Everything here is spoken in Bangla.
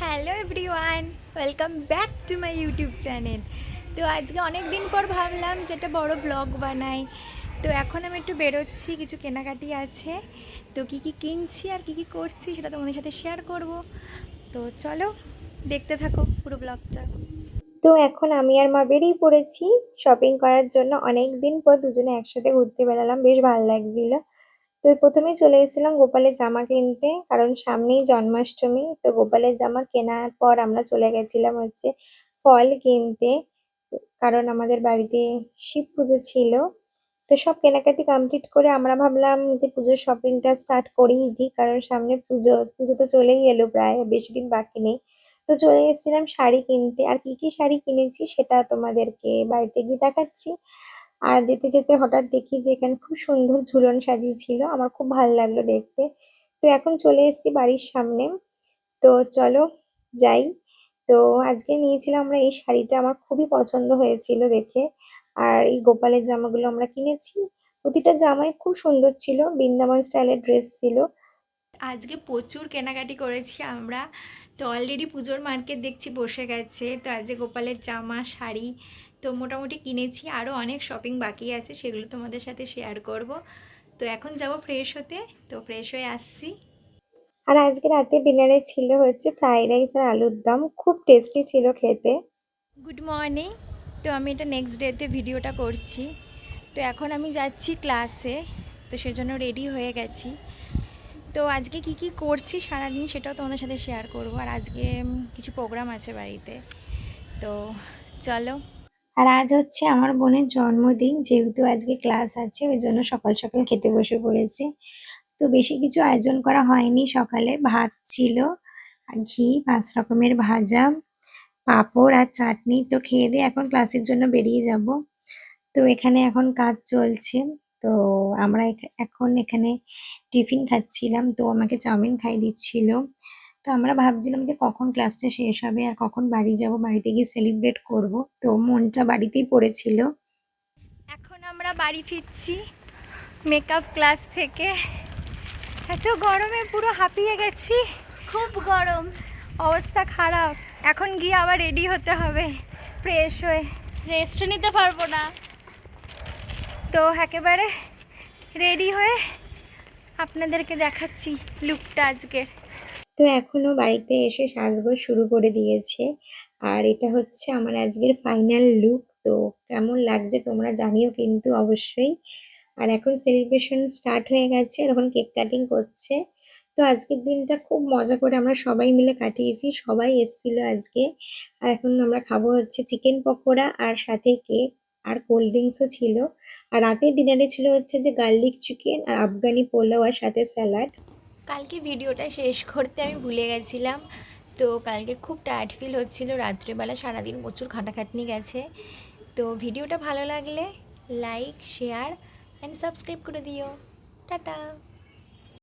Hello everyone, welcome back to my YouTube channel. তো আজকে অনেক দিন পর ভাবলাম যে একটা বড় ব্লগ বানাই। তো এখন আমি একটু বেরোচ্ছি, কিছু কেনাকাটি আছে। তো কী কী কিনছি আর কী কী করছি সেটা তোমাদের সাথে শেয়ার করব। তো চলো দেখতে থাকো পুরো ব্লগটা। তো এখন আমি আর মা বেরিয়ে পড়েছি শপিং করার জন্য। অনেক দিন পর দুজনে একসাথে ঘুরতে বেরালাম, বেশ ভালো লাগছিল। তো প্রথমেই চলে এসেছিলাম গোপালের জামা কিনতে, কারণ সামনেই জন্মাষ্টমী। তো গোপালের জামা কেনার পর আমরা চলে গেছিলাম হচ্ছে ফল কিনতে, কারণ আমাদের বাড়িতে শিব পুজো ছিল। তো সব কেনাকাটি কমপ্লিট করে আমরা ভাবলাম যে পুজোর শপিংটা স্টার্ট করেই দিই, কারণ সামনে পুজো পুজো তো চলেই এলো, প্রায় বেশি দিন বাকি নেই। তো চলে এসেছিলাম শাড়ি কিনতে, আর কি কি শাড়ি কিনেছি সেটা তোমাদেরকে বাড়িতে গিয়ে দেখাচ্ছি। আর যেতে যেতে হঠাৎ দেখি যে এখানে খুব সুন্দর ঝুলন সাজিয়েছিল, আমার খুব ভালো লাগলো দেখতে। তো এখন চলে এসেছি বাড়ির সামনে। তো চলো যাই। তো আজকে নিয়েছিলাম আমরা এই শাড়িটা, আমার খুবই পছন্দ হয়েছিল দেখে। আর এই গোপালের জামাগুলো আমরা কিনেছি, প্রতিটা জামাই খুব সুন্দর ছিল, বৃন্দাবন স্টাইলের ড্রেস ছিল। আজকে প্রচুর কেনাকাটি করেছি আমরা। তো অলরেডি পুজোর মার্কেট দেখছি বসে গেছে। তো আজকে গোপালের জামা, শাড়ি তো মোটামুটি কিনেছি। আরও অনেক শপিং বাকি আছে, সেগুলো তোমাদের সাথে শেয়ার করব। তো এখন যাব ফ্রেশ হতে। তো ফ্রেশ হয়ে আসছি। আর আজকে রাতে ডিনারে ছিল হচ্ছে ফ্রাইড রাইস আর আলুর দম, খুব টেস্টি ছিল খেতে। Good morning. তো আমি এটা নেক্সট ডেতে ভিডিওটা করছি। তো এখন আমি যাচ্ছি ক্লাসে। তো সেজন্য রেডি হয়ে গেছি। তো আজকে কি কি করছি সারাদিন সেটাও তোমাদের সাথে শেয়ার করব। আর আজকে কিছু প্রোগ্রাম আছে বাড়িতে। তো চলো। আর আজ হচ্ছে আমার বোনের জন্মদিন, যেহেতু আজকে ক্লাস আছে ওই জন্য সকাল সকাল খেতে বসে পড়েছে। তো বেশি কিছু আয়োজন করা হয়নি, সকালে ভাত ছিল আর ঘি, 5 রকমের ভাজা, পাঁপড় আর চাটনি। তো খেয়ে দিয়ে এখন ক্লাসের জন্য বেরিয়ে যাব। তো এখানে এখন কাজ চলছে। তো আমরা এখন এখানে টিফিন খাচ্ছিলাম, তো আমাকে চাউমিন খাইয়ে দিচ্ছিল। তো আমরা ভাবছিলাম যে কখন ক্লাসটা শেষ হবে আর কখন বাড়ি যাব, বাড়িতে গিয়ে সেলিব্রেট করব। তো মনটা বাড়িতেই পড়েছিল। এখন আমরা বাড়ি ফিরছি মেকআপ ক্লাস থেকে। এত গরমে পুরো হাঁপিয়ে গেছি, খুব গরম, অবস্থা খারাপ। এখন গিয়ে আবার রেডি হতে হবে ফ্রেশ হয়ে, রেস্ট নিতে পারবো না। তো একেবারে রেডি হয়ে আপনাদেরকে দেখাচ্ছি লুকটা আজকের। তো এখনো বাড়িতে এসে সাজগোজ শুরু করে দিয়েছে। আর এটা হচ্ছে আমার আজকের ফাইনাল লুক। তো কেমন লাগছে তোমরা জানিও কিন্তু অবশ্যই। আর এখন সেলিব্রেশন স্টার্ট হয়ে গেছে, আর এখন কেক কাটিং করছে। তো আজকের দিনটা খুব মজা করে আমরা সবাই মিলে কাটিয়েছি, সবাই এসেছিল আজকে। আর এখন আমরা খাবো হচ্ছে চিকেন পকোড়া আর সাথে কেক, আর কোল্ড ড্রিঙ্কসও ছিল। আর রাতের ডিনারে ছিল হচ্ছে যে গার্লিক চিকেন আর আফগানি পোলাও আর সাথে স্যালাড। কালকে ভিডিওটা শেষ করতে আমি ভুলে গেছিলাম। তো কালকে খুব টায়ার্ড ফিল হচ্ছিল, রাত্রেবেলা সারাদিন প্রচুর খাটাখাটনি গেছে। তো ভিডিওটা ভালো লাগলে লাইক, শেয়ার অ্যান্ড সাবস্ক্রাইব করে দিও। টাটা।